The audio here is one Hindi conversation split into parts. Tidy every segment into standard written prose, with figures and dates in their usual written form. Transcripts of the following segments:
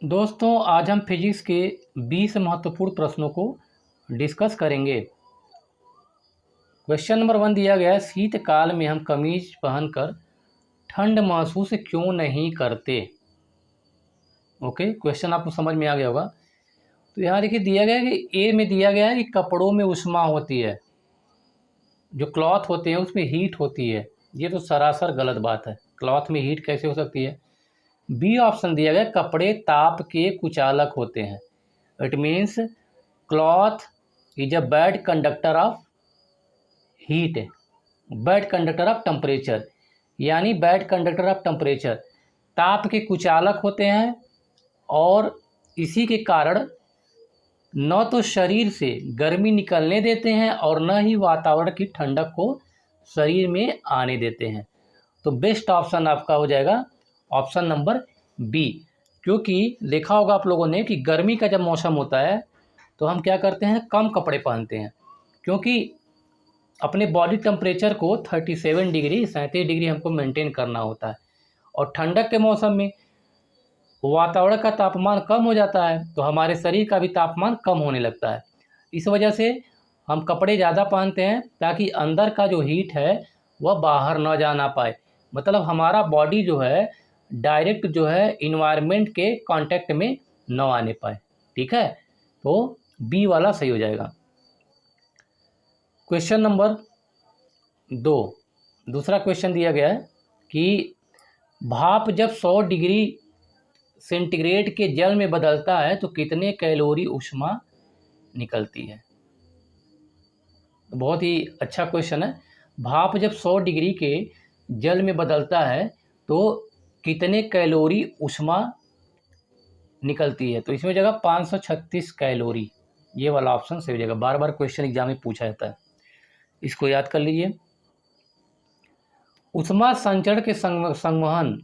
दोस्तों, आज हम फिजिक्स के 20 महत्वपूर्ण प्रश्नों को डिस्कस करेंगे। क्वेश्चन नंबर 1 दिया गया है, शीतकाल में हम कमीज पहनकर ठंड महसूस क्यों नहीं करते। ओके, क्वेश्चन आपको समझ में आ गया होगा। तो यहाँ देखिए दिया गया है कि ए में दिया गया है कि कपड़ों में ऊष्मा होती है, जो क्लॉथ होते हैं उसमें हीट होती है। ये तो सरासर गलत बात है, क्लॉथ में हीट कैसे हो सकती है। बी ऑप्शन दिया गया, कपड़े ताप के कुचालक होते हैं। It means cloth is a bad conductor of heat, bad conductor of temperature, यानी बैड कंडक्टर ऑफ टेम्परेचर, ताप के कुचालक होते हैं और इसी के कारण न तो शरीर से गर्मी निकलने देते हैं और न ही वातावरण की ठंडक को शरीर में आने देते हैं। तो बेस्ट ऑप्शन आपका हो जाएगा ऑप्शन नंबर बी, क्योंकि देखा होगा आप लोगों ने कि गर्मी का जब मौसम होता है तो हम क्या करते हैं, कम कपड़े पहनते हैं, क्योंकि अपने बॉडी टेम्परेचर को 37 डिग्री 37 डिग्री हमको मेंटेन करना होता है। और ठंडक के मौसम में वातावरण का तापमान कम हो जाता है तो हमारे शरीर का भी तापमान कम होने लगता है। इस वजह से हम कपड़े ज़्यादा पहनते हैं ताकि अंदर का जो हीट है वह बाहर न जा ना पाए, मतलब हमारा बॉडी जो है डायरेक्ट जो है इन्वायरमेंट के कांटेक्ट में न आने पाए। ठीक है, तो बी वाला सही हो जाएगा। क्वेश्चन नंबर 2, दूसरा क्वेश्चन दिया गया है कि भाप जब 100 डिग्री सेंटीग्रेड के जल में बदलता है तो कितने कैलोरी ऊष्मा निकलती है। बहुत ही अच्छा क्वेश्चन है। भाप जब 100 डिग्री के जल में बदलता है तो कितने कैलोरी ऊष्मा निकलती है। तो इसमें हो जाएगा 536 कैलोरी, ये वाला ऑप्शन सही हो जाएगा। बार बार क्वेश्चन एग्जाम में पूछा जाता है, इसको याद कर लीजिए। ऊष्मा संचरण के संवहन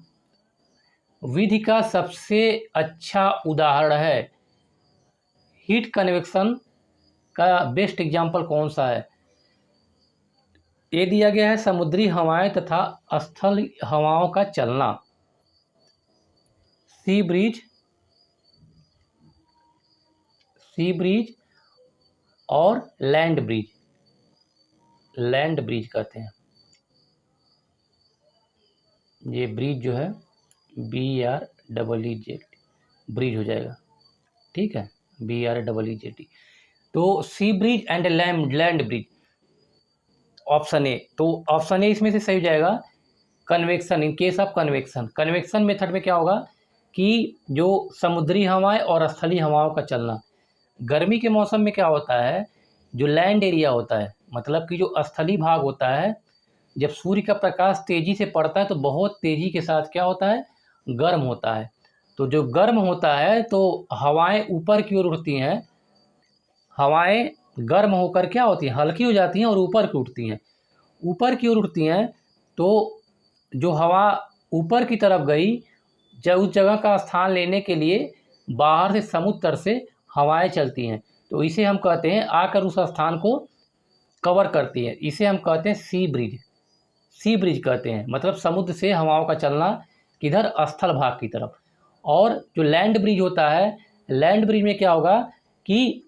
विधि का सबसे अच्छा उदाहरण है, हीट कन्वेक्शन का बेस्ट एग्जाम्पल कौन सा है। ये दिया गया है, समुद्री हवाएं तथा स्थल हवाओं का चलना, सी ब्रिज और लैंड ब्रिज कहते हैं। ये ब्रिज जो है BREEZ ब्रिज हो जाएगा। ठीक है, BREEZ। तो sea breeze and land breeze, option A. तो ऑप्शन ए इसमें से सही हो जाएगा, convection. In case of convection method में क्या होगा कि जो समुद्री हवाएं और स्थलीय हवाओं का चलना, गर्मी के मौसम में क्या होता है, जो लैंड एरिया होता है, मतलब कि जो स्थलीय भाग होता है, जब सूर्य का प्रकाश तेज़ी से पड़ता है तो बहुत तेज़ी के साथ क्या होता है, गर्म होता है। तो जो गर्म होता है तो हवाएं ऊपर की ओर उड़ती हैं, हवाएं गर्म होकर क्या होती हैं, हल्की हो जाती हैं और ऊपर की उठती हैं। ऊपर की ओर उठती हैं तो जो हवा ऊपर की तरफ गई, जब उस जगह का स्थान लेने के लिए बाहर से समुद्र से हवाएं चलती हैं, तो इसे हम कहते हैं आकर उस स्थान को कवर करती है, इसे हम कहते हैं सी ब्रिज कहते हैं। मतलब समुद्र से हवाओं का चलना किधर, स्थल भाग की तरफ। और जो लैंड ब्रिज होता है, लैंड ब्रिज में क्या होगा कि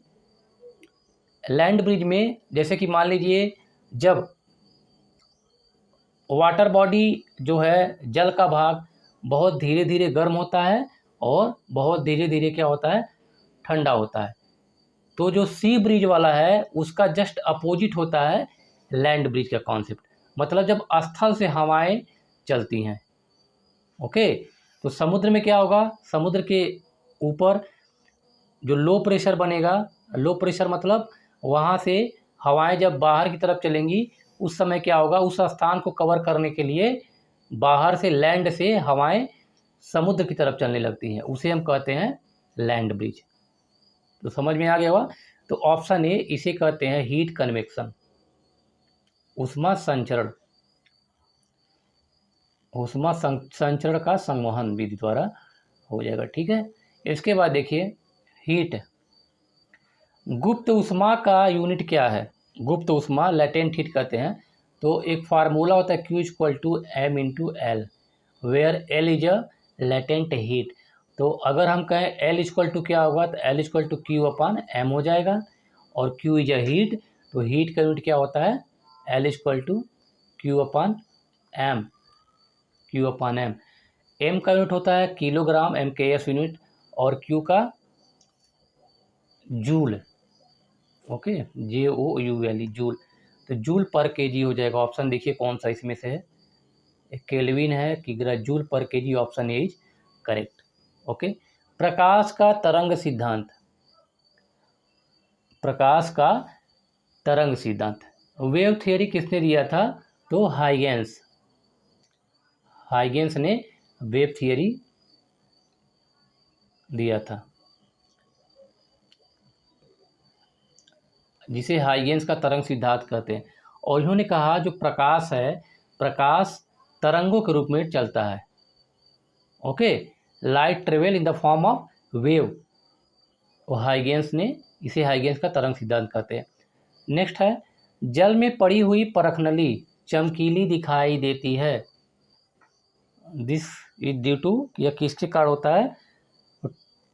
लैंड ब्रिज में जैसे कि मान लीजिए जब वाटर बॉडी जो है, जल का भाग बहुत धीरे धीरे गर्म होता है और बहुत धीरे धीरे क्या होता है, ठंडा होता है। तो जो सी ब्रिज वाला है उसका जस्ट अपोजिट होता है लैंड ब्रिज का कॉन्सेप्ट, मतलब जब स्थल से हवाएं चलती हैं। ओके, तो समुद्र में क्या होगा, समुद्र के ऊपर जो लो प्रेशर बनेगा, लो प्रेशर मतलब वहाँ से हवाएं जब बाहर की तरफ चलेंगी उस समय क्या होगा, उस स्थान को कवर करने के लिए बाहर से लैंड से हवाएं समुद्र की तरफ चलने लगती हैं, उसे हम कहते हैं लैंड ब्रिज। तो समझ में आ गया होगा। तो ऑप्शन ए, इसे कहते हैं हीट कन्वेक्शन, ऊष्मा संचरण का संवहन विधि द्वारा हो जाएगा। ठीक है, इसके बाद देखिए हीट, गुप्त ऊष्मा का यूनिट क्या है। गुप्त ऊष्मा लेटेंट हीट कहते हैं। तो एक फार्मूला होता है Q = M × L, where L is a latent heat. तो अगर हम कहें L इक्वल टू क्या होगा, तो L equal to Q upon M हो जाएगा, और Q इज अ हीट, तो हीट का यूनिट क्या होता है, L equal to Q upon M, Q upon M. M का यूनिट होता है kilogram, M K S unit, और क्यू का joule, okay, J O U L E, joule, तो जूल पर केजी हो जाएगा। ऑप्शन देखिए कौन सा इसमें से है, केल्विन है कि जूल पर kg, option A is correct. Okay, प्रकाश का तरंग सिद्धांत, प्रकाश का तरंग सिद्धांत, वेव थियरी किसने दिया था, तो हाइगेंस, हाइगेंस ने वेव थियरी दिया था, जिसे हाइगेंस का तरंग सिद्धांत कहते हैं। और इन्होंने कहा जो प्रकाश है, प्रकाश तरंगों के रूप में चलता है। Okay, light travel in the form of wave, और हाइगेंस ने, इसे हाइगेंस का तरंग सिद्धांत कहते हैं। नेक्स्ट है, जल में पड़ी हुई परखनली चमकीली दिखाई देती है, दिस इज ड्यू टू, यह किसके कारण होता है,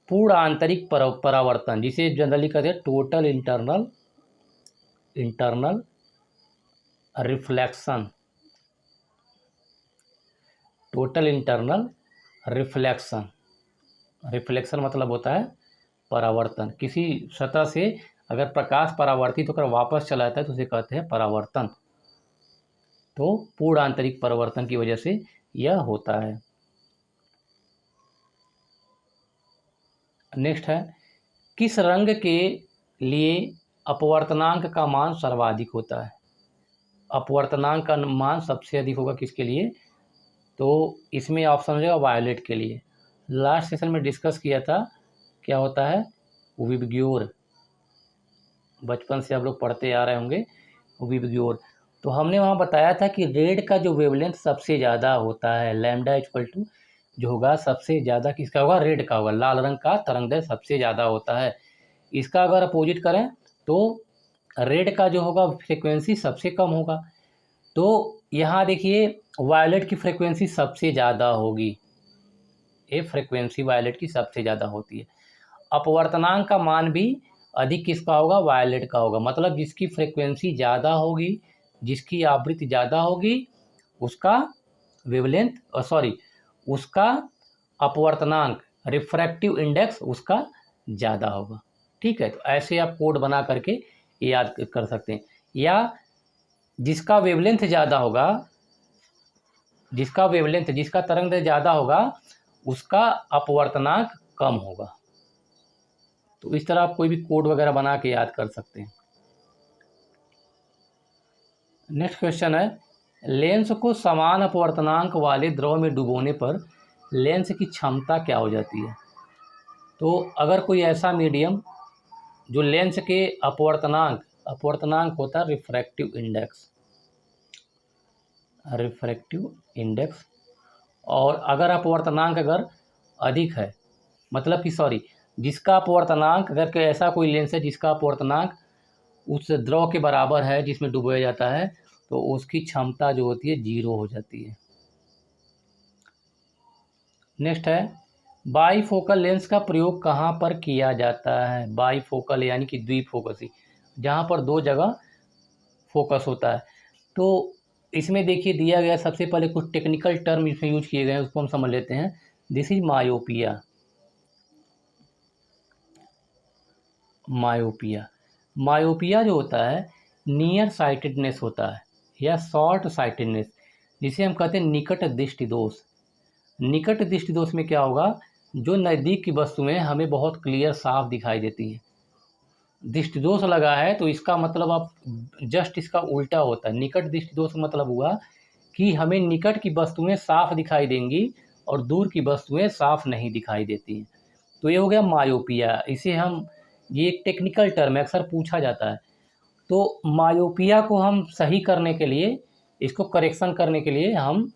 पूर्ण आंतरिक परावर्तन, जिसे जनरली कहते हैं total internal reflection, total internal reflection, reflection मतलब होता है परावर्तन, किसी सतह से अगर प्रकाश परावर्तित होकर वापस चला जाता है तो उसे कहते हैं परावर्तन। तो पूर्ण आंतरिक परावर्तन की वजह से यह होता है। नेक्स्ट है, किस रंग के लिए अपवर्तनांक का मान सर्वाधिक होता है, अपवर्तनांक का मान सबसे अधिक होगा किसके लिए, तो इसमें ऑप्शन हो जाएगा वायलेट के लिए। लास्ट सेशन में डिस्कस किया था, क्या होता है, विबग्योर, बचपन से आप लोग पढ़ते आ रहे होंगे विबग्योर। तो हमने वहाँ बताया था कि रेड का जो वेवलेंथ सबसे ज़्यादा होता है, लैम्डा इक्वल टू जो होगा सबसे ज़्यादा किसका होगा, रेड का होगा, लाल रंग का तरंगदैर्घ्य सबसे ज़्यादा होता है। इसका अगर अपोजिट करें तो रेड का जो होगा फ्रिक्वेंसी सबसे कम होगा। तो यहाँ देखिए वायलेट की फ्रिक्वेंसी सबसे ज़्यादा होगी, ये फ्रिक्वेंसी वायलेट की सबसे ज़्यादा होती है। अपवर्तनांक का मान भी अधिक किसका होगा, वायलेट का होगा, मतलब जिसकी फ्रिक्वेंसी ज़्यादा होगी, जिसकी आवृत्ति ज़्यादा होगी, उसका वेवलेंथ उसका अपवर्तनांक रिफ्रैक्टिव इंडेक्स उसका ज़्यादा होगा। ठीक है, तो ऐसे आप कोड बना करके याद कर सकते हैं। या जिसका वेवलेंथ ज़्यादा होगा, जिसका तरंगदैर्घ्य ज़्यादा होगा, उसका अपवर्तनांक कम होगा। तो इस तरह आप कोई भी कोड वगैरह बना के याद कर सकते हैं। नेक्स्ट क्वेश्चन है, लेंस को समान अपवर्तनांक वाले द्रव में डुबोने पर लेंस की क्षमता क्या हो जाती है। तो अगर कोई ऐसा मीडियम जो लेंस के अपवर्तनांक होता है रिफ्रैक्टिव इंडेक्स, और अगर अपवर्तनांक अगर अधिक है, मतलब कि जिसका अपवर्तनांक, अगर कोई ऐसा कोई लेंस है जिसका अपवर्तनांक उस द्रव के बराबर है जिसमें डुबोया जाता है, तो उसकी क्षमता जो होती है 0 हो जाती है। नेक्स्ट है, बाईफोकल लेंस का प्रयोग कहाँ पर किया जाता है। बाईफोकल यानी कि द्विफोकसी, जहाँ पर दो जगह फोकस होता है। तो इसमें देखिए दिया गया, सबसे पहले कुछ टेक्निकल टर्म इसमें यूज किए गए हैं, उसको हम समझ लेते हैं। दिस इज मायोपिया, मायोपिया जो होता है नियर साइटेडनेस होता है, या शॉर्ट साइटेडनेस, जिसे हम कहते हैं निकट दृष्टि दोष। निकट दृष्टि दोष में क्या होगा, जो नज़दीक की वस्तुएं हमें बहुत क्लियर साफ दिखाई देती हैं। दृष्टि दोष लगा है तो इसका मतलब आप जस्ट इसका उल्टा होता है। निकट दृष्टि दोष का मतलब हुआ कि हमें निकट की वस्तुएं साफ दिखाई देंगी और दूर की वस्तुएं साफ नहीं दिखाई देती हैं। तो ये हो गया मायोपिया। इसे हम, ये एक टेक्निकल टर्म है, अक्सर पूछा जाता है। तो मायोपिया को हम सही करने के लिए, इसको करेक्शन करने के लिए हम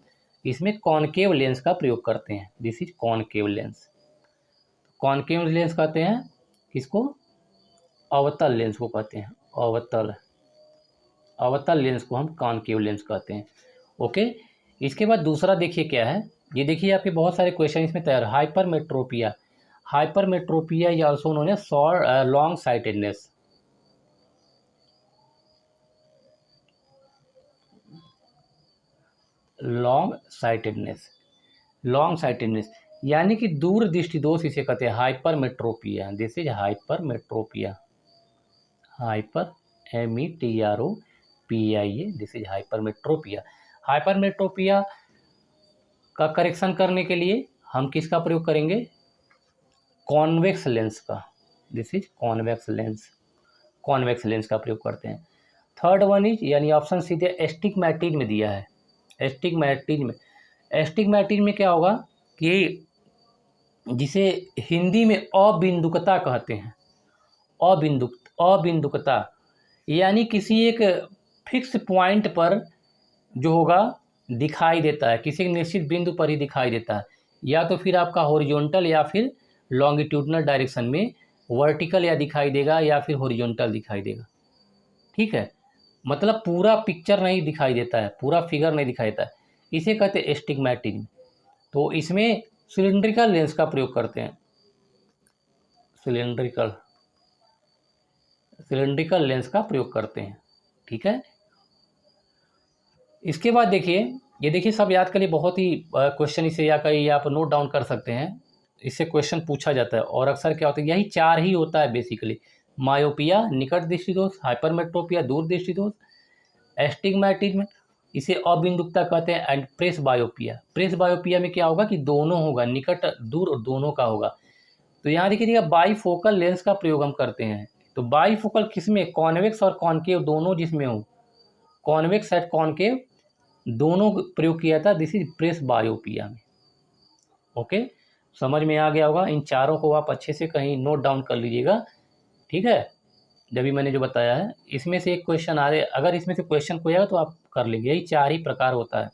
इसमें कॉनकेव लेंस का प्रयोग करते हैं। This is concave lens. Concave lens कहते हैं किसको, अवतल लेंस को कहते हैं, अवतल लेंस को हम कॉनकेव लेंस कहते हैं। ओके, इसके बाद दूसरा देखिए क्या है, ये देखिए आपके बहुत सारे क्वेश्चन इसमें तैयार। Hypermetropia, hypermetropia is also known as long sightedness. Long sightedness, long sightedness यानी कि दूरदृष्टि दोष इसे कहते हैं, hypermetropia. This is hypermetropia, hyper METROPIA, this is hypermetropia. Hypermetropia का करेक्शन करने के लिए हम किसका प्रयोग करेंगे? कॉन्वेक्स लेंस का। This is convex lens, convex lens का प्रयोग करते हैं। थर्ड वन इज, यानी ऑप्शन सीधे एस्टिग्मैटिन में दिया है। एस्टिग्मैटिन में, एस्टिग्मैटिन में क्या होगा कि जिसे हिंदी में अबिंदुकता कहते हैं। अबिंदुकता यानी किसी एक फिक्स पॉइंट पर जो होगा दिखाई देता है, किसी निश्चित बिंदु पर ही दिखाई देता है, या तो फिर आपका हॉरिजॉन्टल या फिर लॉन्गिट्यूडनल डायरेक्शन में, वर्टिकल या दिखाई देगा या फिर हॉरिजॉन्टल दिखाई देगा। ठीक है, मतलब पूरा पिक्चर नहीं दिखाई देता है, पूरा फिगर नहीं दिखाई देता है, इसे कहते हैं एस्टिग्मैटिन। तो इसमें सिलिंड्रिकल लेंस का प्रयोग करते हैं, सिलिंड्रिकल लेंस का प्रयोग करते हैं। ठीक है, इसके बाद देखिए, ये देखिए सब याद करिए, बहुत ही क्वेश्चन इसे या कहीं आप नोट डाउन कर सकते हैं, इससे क्वेश्चन पूछा जाता है। और अक्सर क्या होता है, यही चार ही होता है बेसिकली, मायोपिया निकट दृष्टि दोष, हाइपरमेट्रोपिया दूर दृष्टि दोष, एस्टिग्मैटिज्म इसे अबिंदुकता कहते हैं, एंड प्रेस बायोपिया। प्रेस बायोपिया में क्या होगा कि दोनों होगा, निकट दूर और दोनों का होगा। तो यहाँ देखिएगा बाईफोकल लेंस का प्रयोग हम करते हैं। तो बाईफोकल किसमें? कॉन्वेक्स और कॉन्केव दोनों जिसमें हो, कॉन्वेक्स एंड कॉन्केव दोनों प्रयोग किया था। दिस इज प्रेस बायोपिया में। ओके, समझ में आ गया होगा। इन चारों को आप अच्छे से कहीं नोट डाउन कर लीजिएगा। ठीक है, जब भी मैंने जो बताया है, इसमें से एक क्वेश्चन आ रहे, अगर इसमें से क्वेश्चन कोई आएगा तो आप कर लेंगे। यही चार ही प्रकार होता है।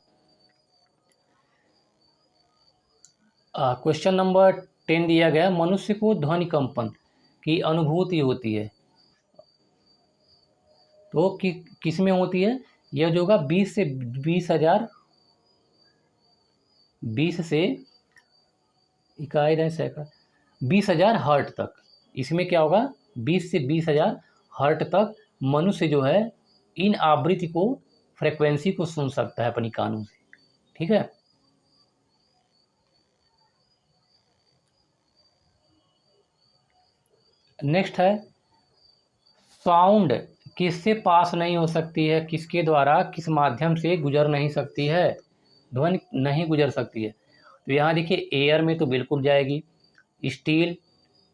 क्वेश्चन नंबर 10 दिया गया, मनुष्य को ध्वनि कंपन की अनुभूति होती है तो किस में होती है? यह जो होगा 20 से 20,000 हर्ट तक। इसमें क्या होगा, 20 से 20,000 हर्ट तक मनुष्य जो है इन आवृत्ति को, फ्रेक्वेंसी को सुन सकता है अपनी कानों से। ठीक है, नेक्स्ट है, साउंड किससे पास नहीं हो सकती है, किसके द्वारा, किस माध्यम से गुजर नहीं सकती है, ध्वनि नहीं गुजर सकती है। तो यहाँ देखिए, एयर में तो बिल्कुल जाएगी, स्टील,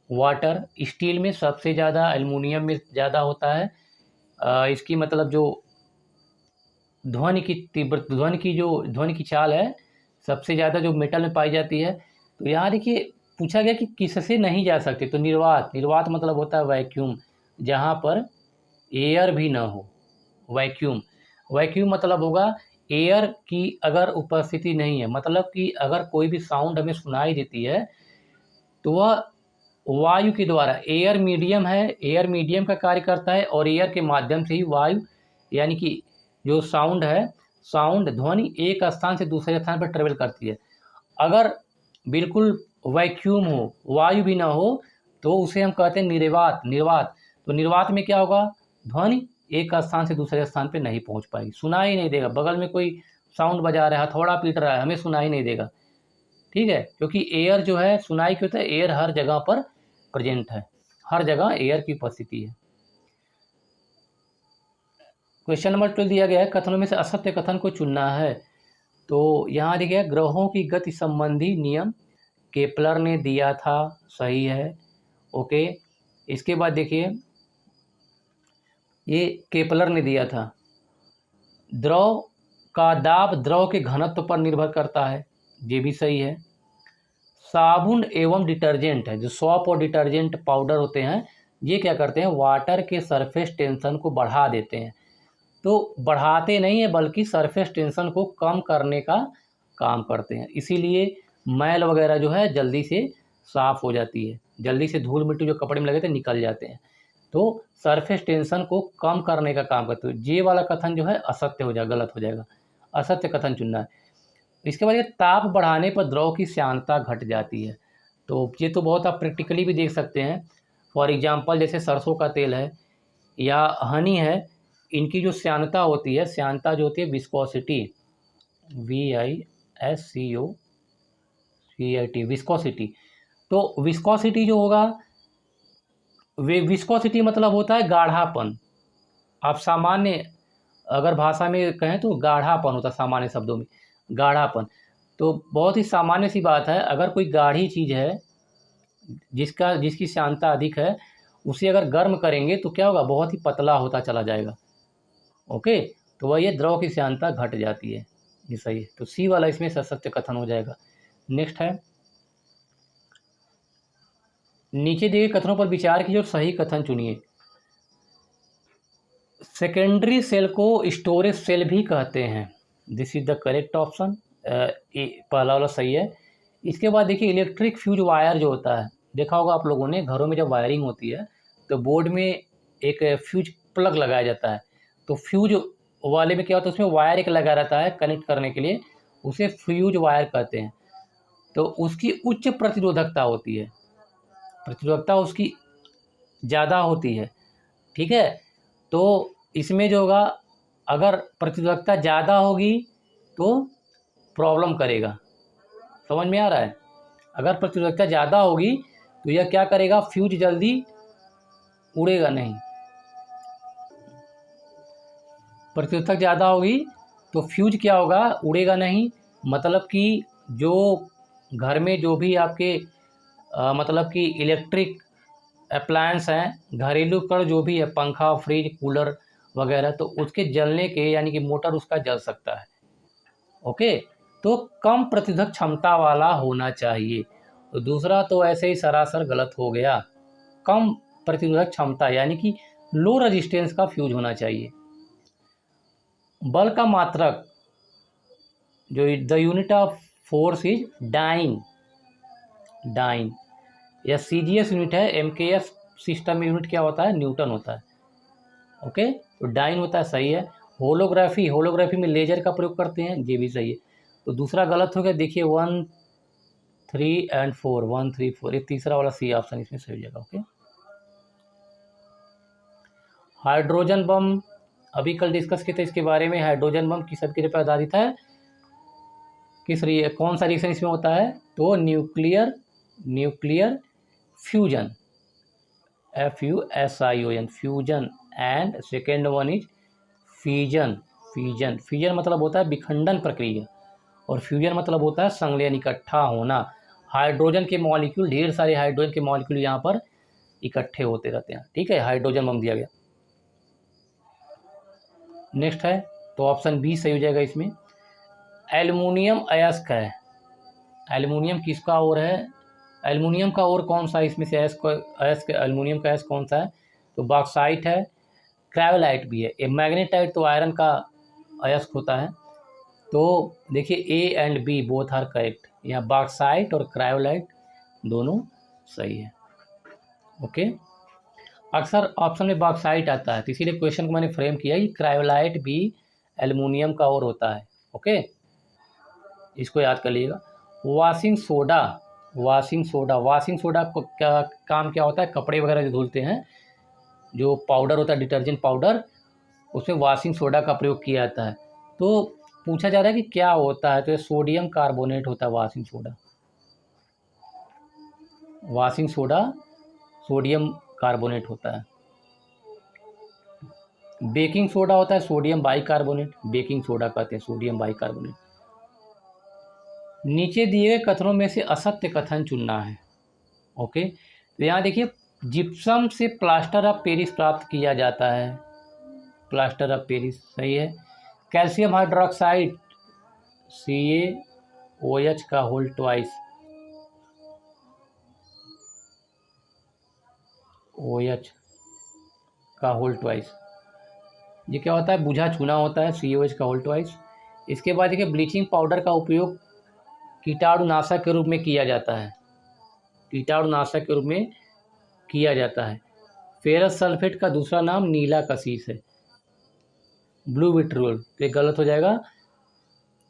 वाटर, स्टील में सबसे ज़्यादा, एल्युमिनियम में ज़्यादा होता है। इसकी मतलब जो ध्वनि की तीव्र, ध्वनि की चाल है सबसे ज़्यादा जो मेटल में पाई जाती है। तो यहाँ देखिए पूछा गया कि किससे नहीं जा सकते, तो निर्वात, निर्वात मतलब होता है वैक्यूम, जहाँ पर एयर भी ना हो, वैक्यूम। वैक्यूम मतलब होगा एयर की अगर उपस्थिति नहीं है, मतलब कि अगर कोई भी साउंड हमें सुनाई देती है तो वह वायु के द्वारा, एयर मीडियम है, एयर मीडियम का कार्य करता है, और एयर के माध्यम से ही वायु, यानी कि जो साउंड है, साउंड ध्वनि एक स्थान से दूसरे स्थान पर ट्रेवल करती है। अगर बिल्कुल वैक्यूम हो, वायु भी ना हो, तो उसे हम कहते हैं निर्वात, निर्वात। तो निर्वात में क्या होगा, ध्वनि एक स्थान से दूसरे स्थान पे नहीं पहुंच पाएगी, सुनाई नहीं देगा। बगल में कोई साउंड बजा रहा है, हथौड़ा पीट रहा है, हमें सुनाई नहीं देगा। ठीक है, क्योंकि एयर जो है, सुनाई क्यों होता है, एयर हर जगह पर प्रेजेंट है, हर जगह एयर की उपस्थिति है। क्वेश्चन नंबर 12 दिया गया है, कथनों में से असत्य कथन को चुनना है। तो यहाँ देखिए, ग्रहों की गति संबंधी नियम केपलर ने दिया था, सही है। ओके, इसके बाद देखिए, ये केपलर ने दिया था। द्रव का दाब द्रव के घनत्व पर निर्भर करता है, ये भी सही है। साबुन एवं डिटर्जेंट है, जो सॉप और डिटर्जेंट पाउडर होते हैं, ये क्या करते हैं, वाटर के सरफेस टेंशन को बढ़ा देते हैं। तो बढ़ाते नहीं है, बल्कि सरफेस टेंशन को कम करने का काम करते हैं, इसीलिए मैल वगैरह जो है जल्दी से साफ़ हो जाती है, जल्दी से धूल मिट्टी जो कपड़े में लगे थे निकल जाते हैं। तो सरफेस टेंशन को कम करने का काम करते हैं। ये वाला कथन जो है असत्य हो जाएगा, गलत हो जाएगा, असत्य कथन चुनना है। इसके बाद ये ताप बढ़ाने पर द्रव की श्यानता घट जाती है। तो ये तो बहुत आप प्रैक्टिकली भी देख सकते हैं। फॉर एग्जांपल जैसे सरसों का तेल है या हनी है, इनकी जो श्यानता होती है, श्यानता जो होती है विस्कोसिटी, VISCOCIT, विस्कोसिटी। तो विस्कोसिटी जो होगा, वे विस्कोसिटी मतलब होता है गाढ़ापन। आप सामान्य अगर भाषा में कहें तो गाढ़ापन होता है, सामान्य शब्दों में गाढ़ापन। तो बहुत ही सामान्य सी बात है, अगर कोई गाढ़ी चीज़ है जिसकी श्यानता अधिक है, उसे अगर गर्म करेंगे तो क्या होगा, बहुत ही पतला होता चला जाएगा। ओके, तो वह ये द्रव की श्यानता घट जाती है। ये सही है, तो सी वाला इसमें सत्य कथन हो जाएगा। नेक्स्ट है, नीचे दिए गए कथनों पर विचार कीजिए और सही कथन चुनिए। सेकेंडरी सेल को स्टोरेज सेल भी कहते हैं। This is the correct option, पहला वाला सही है। इसके बाद देखिए इलेक्ट्रिक फ्यूज वायर जो होता है, देखा होगा आप लोगों ने, घरों में जब वायरिंग होती है तो बोर्ड में एक फ्यूज प्लग लगाया जाता है। तो फ्यूज वाले में क्या होता है, उसमें वायर एक लगा रहता है कनेक्ट करने के लिए, उसे फ्यूज वायर कहते हैं। तो उसकी उच्च प्रतिरोधकता होती है, प्रतिरोधकता उसकी ज़्यादा होती है। ठीक है, तो इसमें जो होगा, अगर प्रतिरोधकता ज़्यादा होगी तो प्रॉब्लम करेगा। समझ में आ रहा है? अगर प्रतिरोधकता ज़्यादा होगी तो यह क्या करेगा, फ्यूज जल्दी उड़ेगा नहीं। प्रतिरोधकता ज़्यादा होगी तो फ्यूज क्या होगा, उड़ेगा नहीं। मतलब कि जो घर में जो भी आपके मतलब कि इलेक्ट्रिक अप्लायंस हैं, घरेलू उपकरण जो भी है, पंखा, फ्रिज, कूलर वगैरह, तो उसके जलने के यानी कि मोटर उसका जल सकता है। ओके, तो कम प्रतिरोधक क्षमता वाला होना चाहिए। तो दूसरा तो ऐसे ही सरासर गलत हो गया। कम प्रतिरोधक क्षमता यानी कि लो रेजिस्टेंस का फ्यूज होना चाहिए। बल का मात्रक जो the unit of force is dyne, या CGS यूनिट है। MKS सिस्टम में यूनिट क्या होता है, न्यूटन होता है। ओके, तो डाइन होता है, सही है। होलोग्राफी में लेजर का प्रयोग करते हैं, ये भी सही है। तो दूसरा गलत हो गया। देखिए 1, 3 और 4, 1, 3, 4, ये तीसरा वाला सी ऑप्शन इसमें सही हो जाएगा। ओके, हाइड्रोजन बम अभी कल डिस्कस किए थे इसके बारे में। हाइड्रोजन बम किस अभिक्रिया पर आधारित है, कौन सा रिएक्शन इसमें होता है, तो nuclear fusion, FUSION, fusion. And second one is fission. Fission मतलब होता है विखंडन प्रक्रिया, और फ्यूजन मतलब होता है संलयन, इकट्ठा होना। हाइड्रोजन के मॉलिक्यूल, ढेर सारे हाइड्रोजन के मॉलिक्यूल यहाँ पर इकट्ठे होते रहते हैं। ठीक है, हाइड्रोजन बम दिया गया। नेक्स्ट है, तो ऑप्शन बी सही हो जाएगा इसमें। एल्युमिनियम अयस्क है। एल्युमिनियम किसका ओर है, एल्युमिनियम का ओर कौन सा इसमें से, अयस्क एल्युमिनियम का अयस्क कौन सा है, तो बॉक्साइट है, क्रायोलाइट भी है। ए मैग्नेटाइट तो आयरन का अयस्क होता है। तो देखिए A and B both are correct, यहाँ बॉक्साइट और क्रायोलाइट दोनों सही है। ओके, अक्सर ऑप्शन में बॉक्साइट आता है, तो इसीलिए क्वेश्चन को मैंने फ्रेम किया कि क्रायोलाइट भी एल्युमिनियम का ओर होता है। ओके, इसको याद कर लीजिएगा। वॉशिंग सोडा को क्या काम क्या होता है, कपड़े वगैरह जो धुलते हैं, जो पाउडर होता है डिटर्जेंट पाउडर, उसमें वॉशिंग सोडा का प्रयोग किया जाता है। तो पूछा जा रहा है कि क्या होता है, तो ये सोडियम कार्बोनेट होता है वॉशिंग सोडा सोडियम कार्बोनेट होता है। बेकिंग सोडा होता है सोडियम बाइकार्बोनेट, बेकिंग सोडा कहते हैं सोडियम बाइकार्बोनेट। नीचे दिए गए कथनों में से असत्य कथन चुनना है। ओके, तो यहाँ देखिए जिप्सम से प्लास्टर ऑफ पेरिस प्राप्त किया जाता है, प्लास्टर ऑफ पेरिस सही है। कैल्शियम हाइड्रोक्साइड CaOH का होल ट्वाइस, OH का होल ट्वाइस, ये क्या होता है, बुझा चूना होता है, CaOH का होल ट्वाइस। इसके बाद देखिए ब्लीचिंग पाउडर का उपयोग कीटाणुनाशक के रूप में किया जाता है, कीटाणुनाशक के रूप में किया जाता है। फेरस सल्फेट का दूसरा नाम नीला कशीस है, ब्लू विट्रियोल, तो ये गलत हो जाएगा।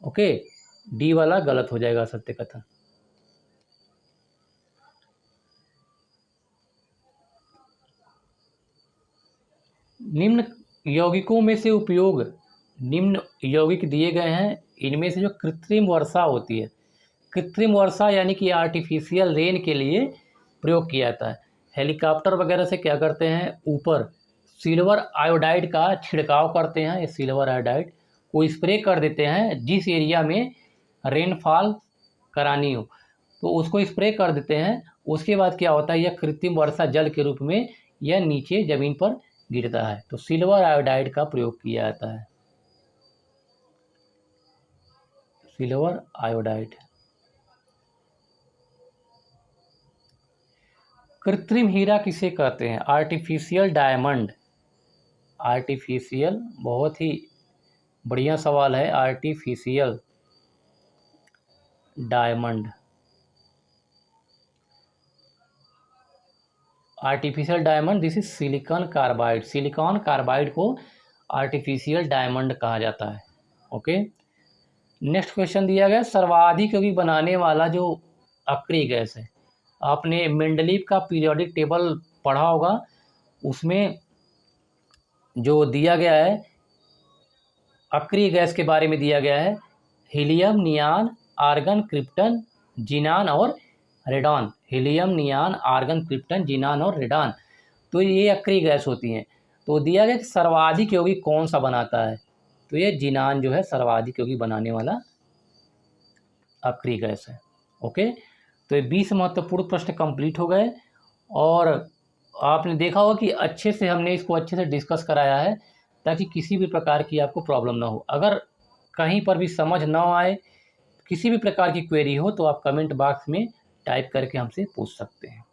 ओके, डी वाला गलत हो जाएगा सत्य कथन। निम्न यौगिकों में से उपयोग, निम्न यौगिक दिए गए हैं, इनमें से जो कृत्रिम वर्षा होती है, कृत्रिम वर्षा यानी कि आर्टिफिशियल रेन के लिए प्रयोग किया जाता है। हेलीकॉप्टर वगैरह से क्या करते हैं, ऊपर सिल्वर आयोडाइड का छिड़काव करते हैं। ये सिल्वर आयोडाइड को स्प्रे कर देते हैं जिस एरिया में रेनफॉल करानी हो, तो उसको स्प्रे कर देते हैं। उसके बाद क्या होता है, यह कृत्रिम वर्षा जल के रूप में यह नीचे ज़मीन पर गिरता है, तो सिल्वर आयोडाइड का प्रयोग किया जाता है, सिल्वर आयोडाइड। कृत्रिम हीरा किसे कहते हैं, आर्टिफिशियल डायमंड। आर्टिफिशियल, बहुत ही बढ़िया सवाल है, artificial diamond. Artificial diamond this is silicon carbide. Silicon carbide को आर्टिफिशियल डायमंड कहा जाता है। ओके, नेक्स्ट क्वेश्चन दिया गया, सर्वाधिक यौगिक बनाने वाला जो अक्रिय गैस है। आपने मेंडलीव का पीरियोडिक टेबल पढ़ा होगा, उसमें जो दिया गया है अक्रिय गैस के बारे में दिया गया है, हीलियम, नियान, आर्गन, क्रिप्टन, जीनान और radon. Helium, नियान, argon, krypton, xenon और रेडॉन, तो ये अक्रिय गैस होती हैं। तो दिया गया कि सर्वाधिक यौगिक कौन सा बनाता है, तो ये जीनान जो है सर्वाधिक यौगिक बनाने वाला अक्रिय गैस है। ओके, तो ये 20 महत्वपूर्ण प्रश्न कंप्लीट हो गए, और आपने देखा होगा कि अच्छे से हमने इसको अच्छे से डिस्कस कराया है, ताकि किसी भी प्रकार की आपको प्रॉब्लम ना हो। अगर कहीं पर भी समझ ना आए, किसी भी प्रकार की क्वेरी हो, तो आप कमेंट बॉक्स में टाइप करके हमसे पूछ सकते हैं।